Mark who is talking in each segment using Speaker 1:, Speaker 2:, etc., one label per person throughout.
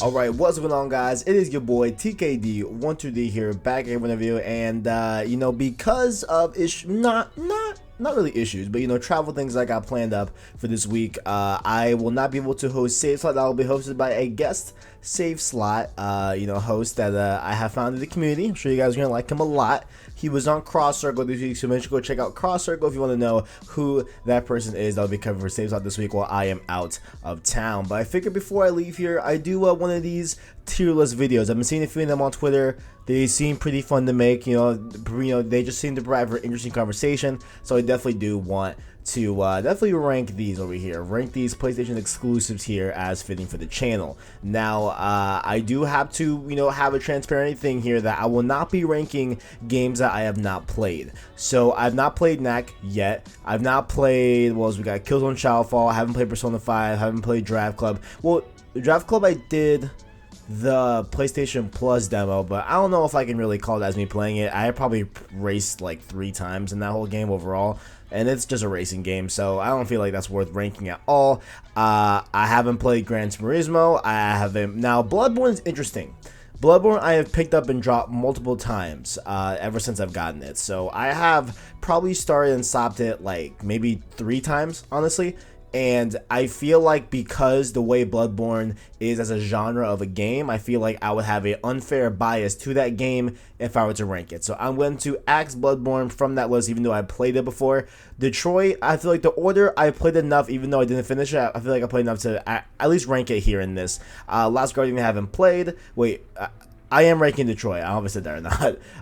Speaker 1: Alright, what's going on, guys? It is your boy TKD12D here, back again with a video, and because of not really issues, but travel things I got planned up for this week, I will not be able to host Save Slot. That will be hosted by a guest Save Slot host that I have found in the community. I'm sure you guys are gonna like him a lot. He was on Cross Circle this week, so make sure to go check out Cross Circle if you want to know who that person is. That'll be covered for Save Slot this week while I am out of town. But I figured before I leave here, I do one of these tier list videos. I've been seeing a few of them on Twitter. They seem pretty fun to make. They just seem to provide for interesting conversation. So I definitely do want to definitely rank these over here. Rank these PlayStation exclusives here as fitting for the channel. Now, I do have to, have a transparent thing here that I will not be ranking games that I have not played. So I've not played Knack yet. I've not played, we got Killzone Shadowfall. I haven't played Persona 5. I haven't played Draft Club. Well, Draft Club I did the PlayStation Plus demo, but I don't know if I can really call that as me playing it. I probably raced like 3 times in that whole game overall, and it's just a racing game, so I don't feel like that's worth ranking at all. I haven't played Gran Turismo. I haven't. Now, Bloodborne is interesting. Bloodborne I have picked up and dropped multiple times ever since I've gotten it, so I have probably started and stopped it like maybe 3 times, honestly. And I feel like because the way Bloodborne is as a genre of a game, I feel like I would have an unfair bias to that game if I were to rank it. So I'm going to axe Bloodborne from that list, even though I played it before. Detroit, I feel like the order, I played enough, even though I didn't finish it. I feel like I played enough to at least rank it here in this. Last Guardian I haven't played. Wait, I am ranking Detroit. I don't know if I said that or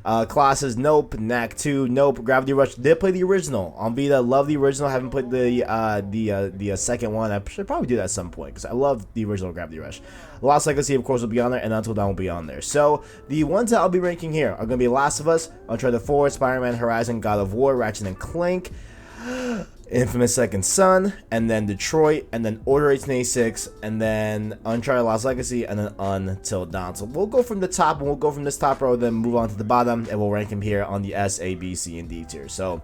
Speaker 1: not. Classes, nope. Knack 2, nope. Gravity Rush, did play the original on Vita. Love the original. Haven't played the second one. I should probably do that at some point because I love the original Gravity Rush. Lost Legacy, of course, will be on there, and Until Dawn will be on there. So the ones that I'll be ranking here are going to be Last of Us, Uncharted 4, Spider-Man, Horizon, God of War, Ratchet Clank, Infamous Second Son, and then Detroit, and then Order 1886, and then Uncharted Lost Legacy, and then Until Dawn. So we'll go from the top, and we'll go from this top row, then move on to the bottom, and we'll rank them here on the S, A, B, C, and D tier. So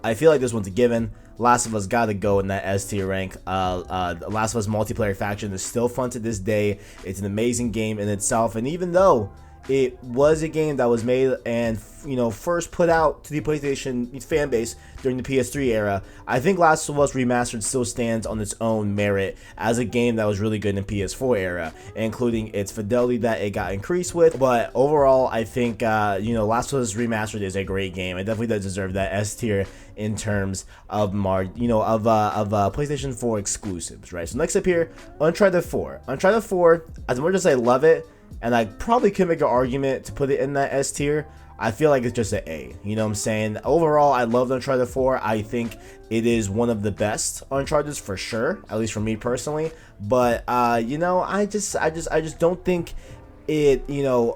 Speaker 1: I feel like this one's a given. Last of Us gotta go in that S tier rank. Last of Us multiplayer faction is still fun to this day. It's an amazing game in itself, and even though it was a game that was made and first put out to the PlayStation fan base during the PS3 era, I think Last of Us Remastered still stands on its own merit as a game that was really good in the PS4 era, including its fidelity that it got increased with. But overall, I think Last of Us Remastered is a great game. It definitely does deserve that S tier in terms of PlayStation 4 exclusives, right? So next up here, Uncharted 4. Uncharted 4, as much as I love it, and I probably could make an argument to put it in that S tier, I feel like it's just an A. You know what I'm saying? Overall, I love Uncharted 4. I think it is one of the best Uncharted for sure, at least for me personally. But I just don't think it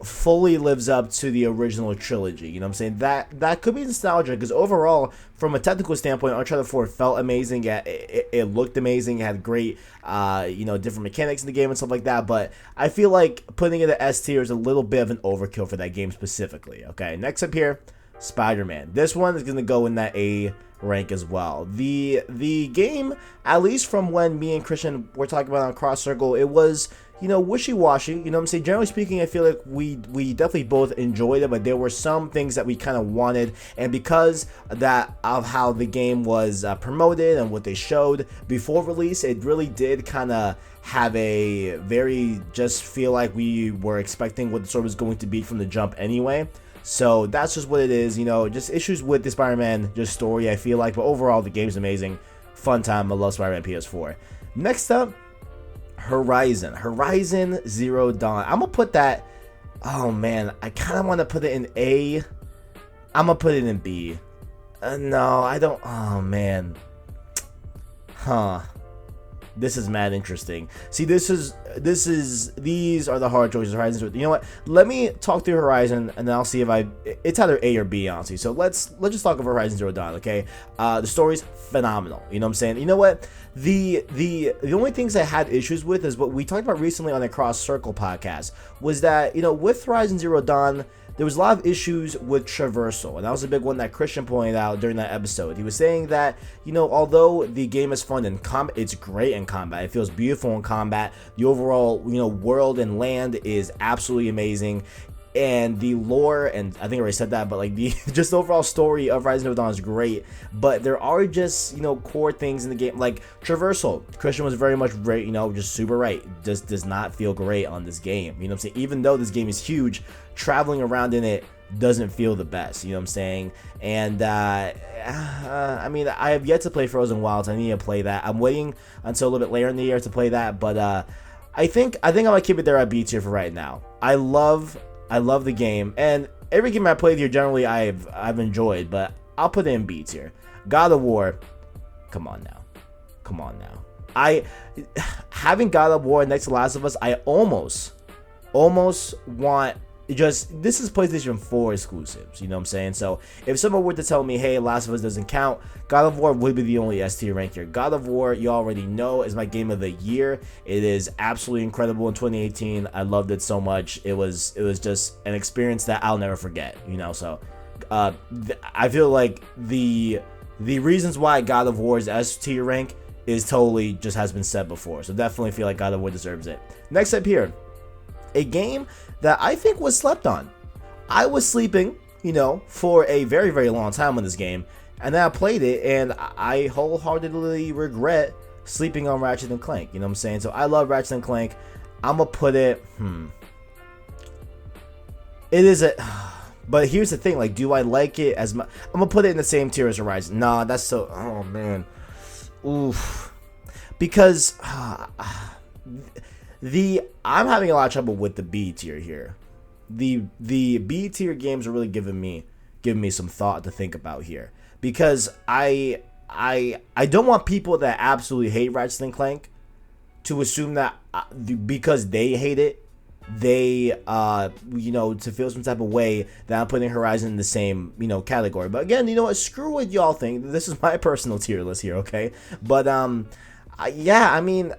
Speaker 1: fully lives up to the original trilogy. You know what I'm saying? That could be nostalgia, because overall, from a technical standpoint, Uncharted 4 felt amazing. It looked amazing. It had great different mechanics in the game and stuff like that. But I feel like putting it at S tier is a little bit of an overkill for that game specifically. Okay, next up here, Spider-Man. This one is gonna go in that A rank as well. The game, at least from when me and Christian were talking about on Cross Circle, it was wishy-washy. You know what I'm saying? Generally speaking, I feel like we definitely both enjoyed it, but there were some things that we kind of wanted, and because of how the game was promoted and what they showed before release, it really did kind of have a very, just feel like we were expecting what the story was going to be from the jump anyway. So that's just what it is, just issues with the Spider-Man just story, I feel like, but overall the game's amazing. Fun time. I love Spider-Man PS4. Next up, Horizon Zero Dawn. I'm gonna put that, oh man, I kind of want to put it in A. I'm gonna put it in B. No, I don't. Oh man, this is mad interesting. See, these are the hard choices. Horizon. You know what? Let me talk through Horizon, and then I'll see if it's either A or B, honestly. So let's just talk about Horizon Zero Dawn, okay? The story's phenomenal. You know what I'm saying? You know what? The only things I had issues with is what we talked about recently on the Cross Circle podcast, was that with Horizon Zero Dawn, there was a lot of issues with traversal, and that was a big one that Christian pointed out during that episode. He was saying that, you know, although the game is fun in combat, it's great in combat. It feels beautiful in combat. The overall, you know, world and land is absolutely amazing. And the lore, and I think I already said that, but like the just the overall story of Rise of Dawn is great. But there are just, you know, core things in the game, like traversal. Christian was very much right, you know, just super right. Just does not feel great on this game. You know what I'm saying? Even though this game is huge, traveling around in it doesn't feel the best. You know what I'm saying? And I mean, I have yet to play Frozen Wilds. I need to play that. I'm waiting until a little bit later in the year to play that. But I think I'm gonna keep it there at B tier for right now. I love the game, and every game I played here generally I've enjoyed, but I'll put it in B tier. God of War, come on now. Having God of War next to Last of Us, I almost want just, this is PlayStation 4 exclusives, you know what I'm saying? So if someone were to tell me, hey, Last of Us doesn't count, God of War would be the only S tier rank here. God of War, you already know, is my game of the year. It is absolutely incredible in 2018. I loved it so much. It was just an experience that I'll never forget, you know? So I feel like the reasons why God of War's S tier rank is totally just has been said before. So definitely feel like God of War deserves it. Next up here, a game that I think was slept on. I was sleeping, you know, for a very, very long time on this game, and then I played it, and I wholeheartedly regret sleeping on Ratchet and Clank, you know what I'm saying? So I love Ratchet and Clank. I'm gonna put it, it is a, but here's the thing, like, do I like it as much? I'm gonna put it in the same tier as Horizon. Nah, that's so, oh man, oof, because I'm having a lot of trouble with the B tier here. The B tier games are really giving me some thought to think about here, because I don't want people that absolutely hate Ratchet and Clank to assume that because they hate it, they you know, to feel some type of way that I'm putting Horizon in the same, you know, category. But again, you know what, screw what y'all think. This is my personal tier list here, okay? But yeah, I mean,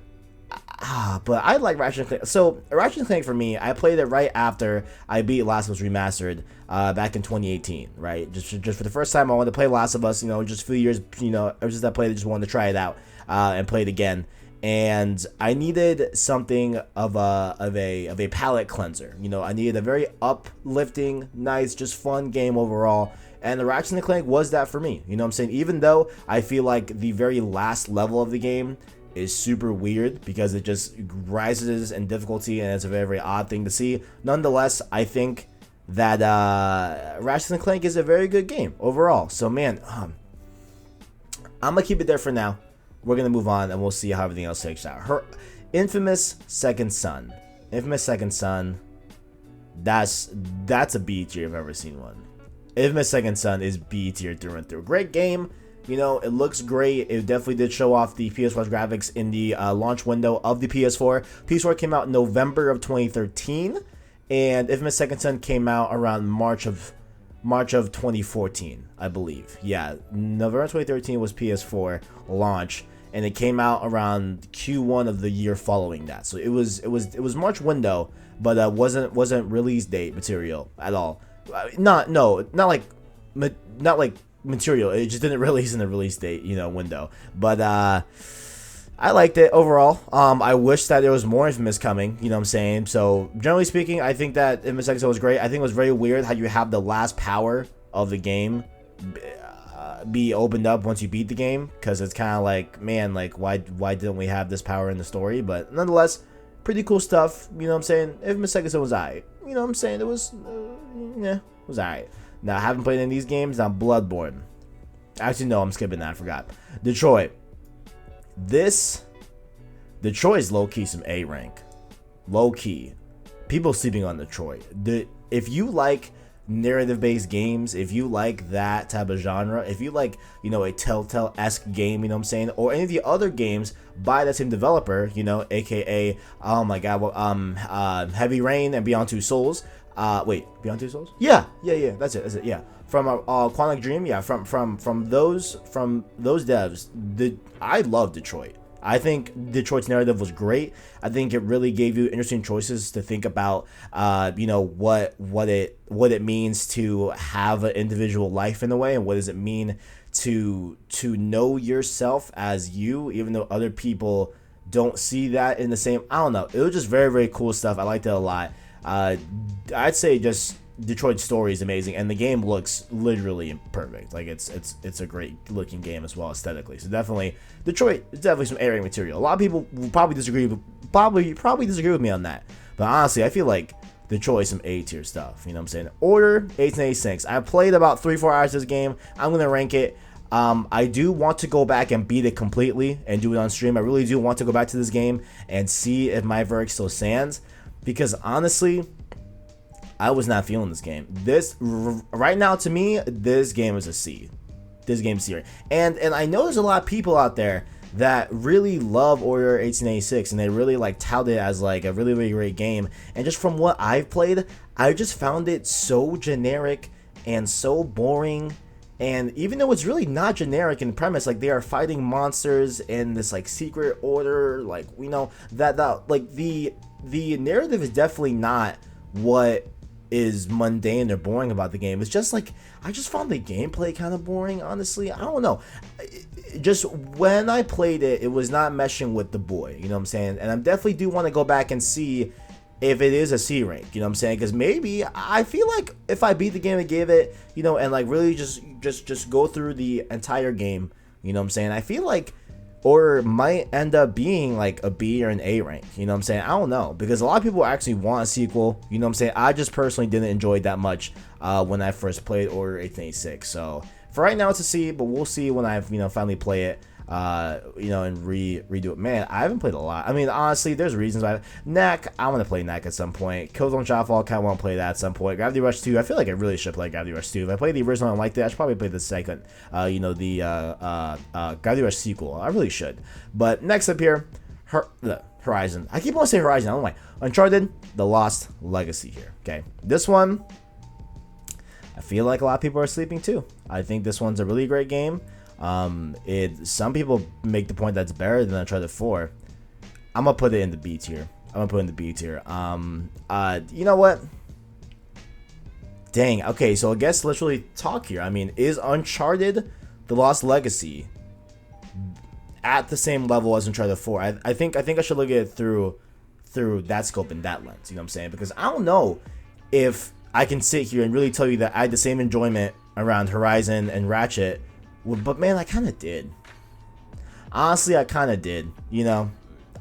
Speaker 1: but I like Ratchet and Clank. So Ratchet and Clank for me, I played it right after I beat Last of Us Remastered back in 2018, right? Just for the first time, I wanted to play Last of Us, you know, just a few years, you know, ever since I played it, just wanted to try it out and play it again. And I needed something of a palate cleanser. You know, I needed a very uplifting, nice, just fun game overall. And the Ratchet and Clank was that for me. You know what I'm saying? Even though I feel like the very last level of the game is super weird because it just rises in difficulty and it's a very, very odd thing to see. Nonetheless, I think that Ratchet and Clank is a very good game overall. So man, I'm gonna keep it there for now. We're gonna move on and we'll see how everything else takes out. Her Infamous Second Son. Infamous Second Son. That's a B tier if I've ever seen one. Infamous Second Son is B tier through and through. Great game. You know, it looks great. It definitely did show off the PS4's graphics in the launch window of the PS4. PS4 came out in November of 2013, and Infamous Second Son came out around March of 2014, I believe. Yeah, November 2013 was PS4 launch, and it came out around Q1 of the year following that. So it was March window, but wasn't release date material at all. Not like material. It just didn't release in the release date, you know, window. But I liked it overall. I wish that there was more Infamous coming, you know what I'm saying? So generally speaking, I think that Infamous Second Son was great. I think it was very weird how you have the last power of the game be opened up once you beat the game, because it's kind of like, man, like why didn't we have this power in the story? But nonetheless, pretty cool stuff, you know what I'm saying? Infamous Second Son was alright, you know what I'm saying? It was yeah, it was alright. Now, I haven't played any of these games. Now, Bloodborne. Actually, no, I'm skipping that. I forgot. Detroit. Detroit is low-key some A rank. Low-key. People sleeping on Detroit. If you like narrative-based games, if you like that type of genre, if you like, you know, a Telltale-esque game, you know what I'm saying, or any of the other games by that same developer, you know, aka, oh my god, well, Heavy Rain and Beyond Two Souls. Wait, Beyond Two Souls? Yeah, that's it, yeah. From Quantic Dream, yeah, from those devs. I love Detroit. I think Detroit's narrative was great. I think it really gave you interesting choices to think about, you know, what it means to have an individual life in a way, and what does it mean to know yourself as you, even though other people don't see that in the same. I don't know. It was just very, very cool stuff. I liked it a lot. I'd say just Detroit's story is amazing, and the game looks literally perfect. Like it's a great looking game as well aesthetically. So definitely Detroit is definitely some A-rank material. A lot of people will probably disagree with me on that, but honestly, I feel like Detroit's some A-tier stuff. You know what I'm saying? Order 8/86. I played about 3-4 hours this game. I'm gonna rank it. I do want to go back and beat it completely and do it on stream. I really do want to go back to this game and see if my verdict still stands, because honestly, I was not feeling this game. Right now, to me, this game is a C. This game's C. And I know there's a lot of people out there that really love Order 1886, and they really like tout it as like a really, really great game. And just from what I've played, I just found it so generic and so boring. And even though it's really not generic in premise, like they are fighting monsters in this like secret order, like we know that like the narrative is definitely not what is mundane or boring about the game. It's just like I just found the gameplay kind of boring, honestly. I don't know. Just when I played it, it was not meshing with the boy, you know what I'm saying? And I definitely do want to go back and see if it is a C rank, you know what I'm saying? Because maybe I feel like if I beat the game and gave it, you know, and like really just go through the entire game, you know what I'm saying? I feel like Order might end up being like a B or an A rank, you know what I'm saying? I don't know, because a lot of people actually want a sequel, you know what I'm saying? I just personally didn't enjoy it that much when I first played Order 1886. So for right now it's a C, but we'll see when I, you know, finally play it, you know, and redo it. Man, I haven't played a lot. I mean, honestly, there's reasons why. Knack, I want to play Knack at some point. Killzone Shotfall, kind of want to play that at some point. Gravity Rush 2, I feel like I really should play Gravity Rush 2. If I played the original and liked it, I should probably play the second, you know, the Gravity Rush sequel. I really should. But next up here, Horizon. I keep on saying Horizon, I don't know why. Uncharted, The Lost Legacy here, okay? This one, I feel like a lot of people are sleeping too. I think this one's a really great game. Some people make the point that's better than Uncharted 4. I'm gonna put it in the B tier. You know what? Dang. Okay, so I guess let's really talk here. I mean, is Uncharted: The Lost Legacy at the same level as Uncharted 4? I think I should look at it through that scope and that lens. You know what I'm saying? Because I don't know if I can sit here and really tell you that I had the same enjoyment around Horizon and Ratchet. But man, I kind of did. Honestly, I kind of did, you know.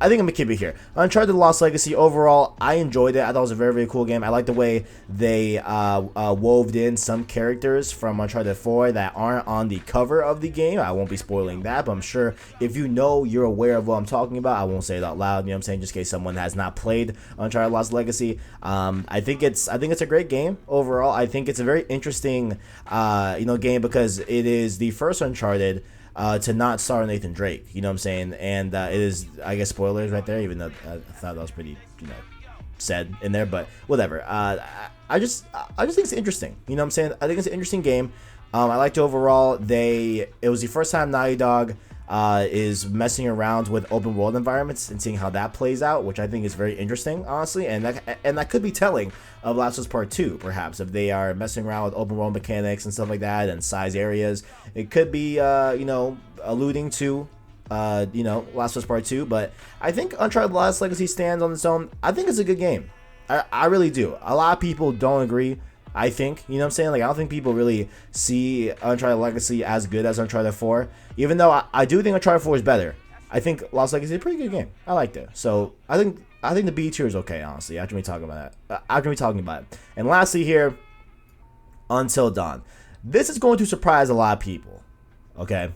Speaker 1: I think I'm going to keep it here. Uncharted: The Lost Legacy, overall, I enjoyed it. I thought it was a very, very cool game. I like the way they wove in some characters from Uncharted 4 that aren't on the cover of the game. I won't be spoiling that, but I'm sure if you know, you're aware of what I'm talking about. I won't say it out loud, you know what I'm saying, just in case someone has not played Uncharted: Lost Legacy. I think it's a great game overall. I think it's a very interesting you know, game, because it is the first Uncharted to not star Nathan Drake, you know what I'm saying? And it is, I guess, spoilers right there, even though I thought that was pretty, you know, said in there, but whatever. I just think it's interesting, you know what I'm saying? I think it's an interesting game. I liked it overall. It was the first time Naughty Dog is messing around with open world environments and seeing how that plays out, which I think is very interesting, honestly, and that could be telling of Last of Us Part 2, perhaps, if they are messing around with open world mechanics and stuff like that and size areas. It could be you know, alluding to you know, Last of Us Part 2, but I think Uncharted: The Lost Legacy stands on its own. I think it's a good game. I really do. A lot of people don't agree, I think, you know what I'm saying? Like, I don't think people really see Uncharted Legacy as good as Uncharted 4, even though I do think Uncharted 4 is better. I think Lost Legacy is a pretty good game. I liked it. So I think the B tier is okay, honestly, after me talking about it. And lastly here, Until Dawn. This is going to surprise a lot of people, okay?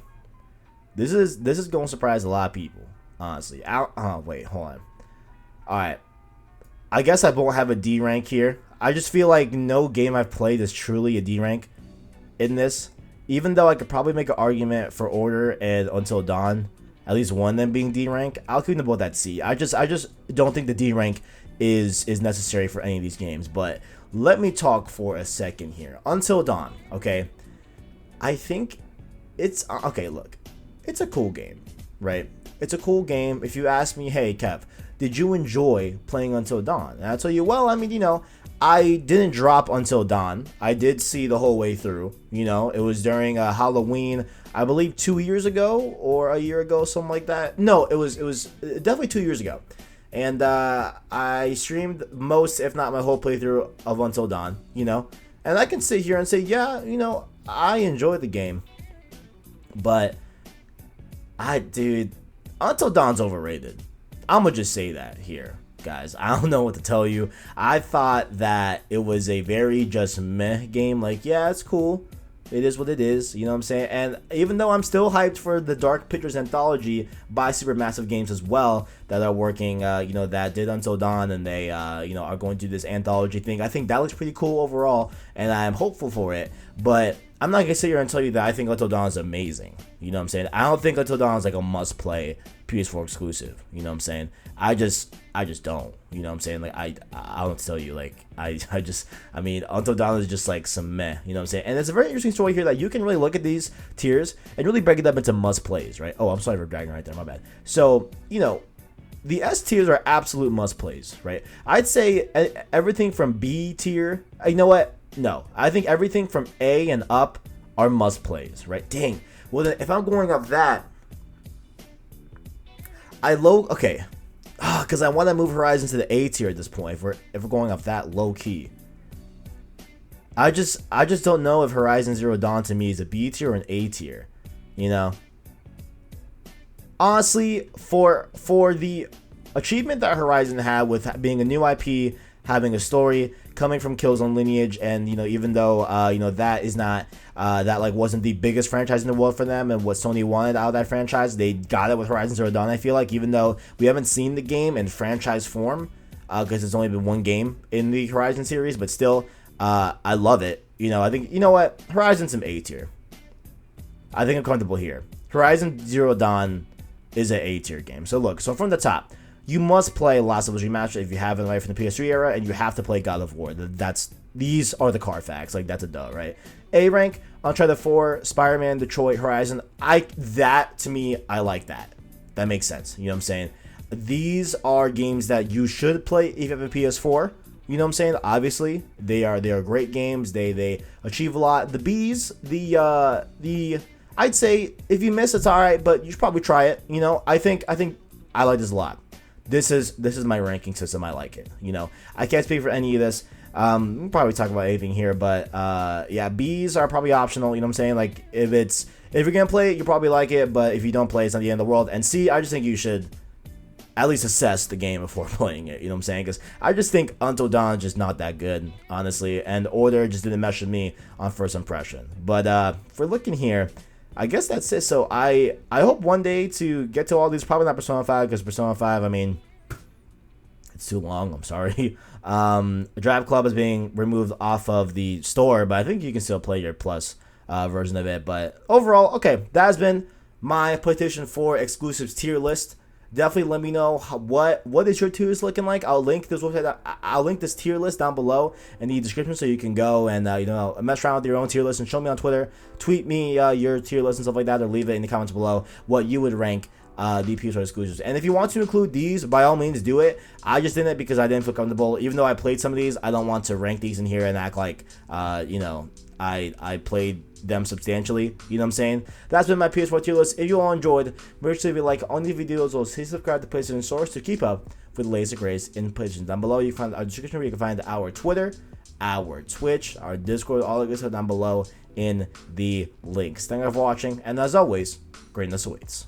Speaker 1: This is going to surprise a lot of people, honestly. Wait, hold on. Alright. I guess I won't have a D rank here. I just feel like no game I've played is truly a D rank in this. Even though I could probably make an argument for Order and Until Dawn, at least one of them being D rank, I'll keep them both at C. I just don't think the D rank is necessary for any of these games. But let me talk for a second here. Until Dawn, okay? I think it's okay. Look, it's a cool game, right? it's a cool game. If you ask me, hey Kev, did you enjoy playing Until Dawn? And I'll tell you, well, I mean, I didn't drop Until Dawn. I did see the whole way through. It was during Halloween, I believe 2 years ago or a year ago, something like that. No, it was definitely 2 years ago. And I streamed most, if not my whole playthrough of Until Dawn, And I can sit here and say, yeah, I enjoyed the game. But, dude, Until Dawn's overrated. I'm going to just say that here, guys. I don't know what to tell you. I thought that it was a very just meh game. Like, yeah, it's cool. It is what it is, you know what I'm saying? And even though I'm still hyped for the Dark Pictures anthology by Supermassive Games as well, that are working, that did Until Dawn, and they, are going to do this anthology thing. I think that looks pretty cool overall, and I'm hopeful for it. But I'm not going to sit here and tell you that I think Until Dawn is amazing. You know what I'm saying? I don't think Until Dawn is like a must-play PS4 exclusive. You know what I'm saying? I just don't. You know what I'm saying? Like, I don't tell you. Like, I mean, Until Dawn is just like some meh. You know what I'm saying? And it's a very interesting story here that you can really look at these tiers and really break it up into must-plays, right? Oh, I'm sorry for dragging right there. My bad. So, the S tiers are absolute must-plays, right? I'd say everything from B tier. You know what? No. I think everything from A and up are must-plays, right? Dang. Well, then, if I'm going up that, okay. Because I want to move Horizon to the A tier at this point. If we're going up that low key, I just don't know if Horizon Zero Dawn to me is a B tier or an A tier. Honestly, for the achievement that Horizon had with being a new IP, having a story, coming from Killzone lineage, and even though that is not that like wasn't the biggest franchise in the world for them, and what Sony wanted out of that franchise, they got it with Horizon Zero Dawn. I feel like, even though we haven't seen the game in franchise form, because it's only been one game in the Horizon series, but still, I love it. I think, what, Horizon's some A tier. I think I'm comfortable here. Horizon Zero Dawn is an A tier game. So look, from the top, you must play Last of Us Remastered if you haven't, right, from the PS3 era, and you have to play God of War. These are the car facts. Like, that's a duh, right? A rank, Uncharted 4, Spider-Man, Detroit, Horizon. To me, I like that. That makes sense. You know what I'm saying? These are games that you should play if you have a PS4. You know what I'm saying? Obviously, they are great games. They achieve a lot. The B's, I'd say if you miss, it's all right, but you should probably try it. I think I like this a lot. This is my ranking system. I like it. I can't speak for any of this. We'll probably talk about anything here, but yeah, B's are probably optional. You know what I'm saying? Like, if you're gonna play it, you probably like it, but if you don't play, it's not the end of the world. And C, I just think you should at least assess the game before playing it. You know what I'm saying? Because I just think Until Dawn is just not that good, honestly, and Order just didn't mesh with me on first impression. But if we're looking here, I guess that's it. So I hope one day to get to all these. Probably not Persona 5, because Persona 5, I mean, it's too long. I'm sorry. Drive Club is being removed off of the store, but I think you can still play your Plus version of it. But overall, okay, that has been my PlayStation 4 exclusives tier list. Definitely let me know what is your tier list looking like. I'll link this website. I'll link this tier list down below in the description, so you can go and mess around with your own tier list and show me on Twitter. Tweet me your tier list and stuff like that, or leave it in the comments below what you would rank the PS4 exclusives. And if you want to include these, by all means do it. I just didn't, because I didn't feel comfortable. Even though I played some of these, I don't want to rank these in here and act like I played them substantially. You know what I'm saying? That's been my PS4 tier list. If you all enjoyed, make sure to leave a like on the videos, or subscribe to PlayStation Source to keep up with the latest grades in PlayStation. Down below, you can find our description where you can find our Twitter, our Twitch, our Discord, all of this stuff down below in the links. Thank you for watching, and as always, greatness awaits.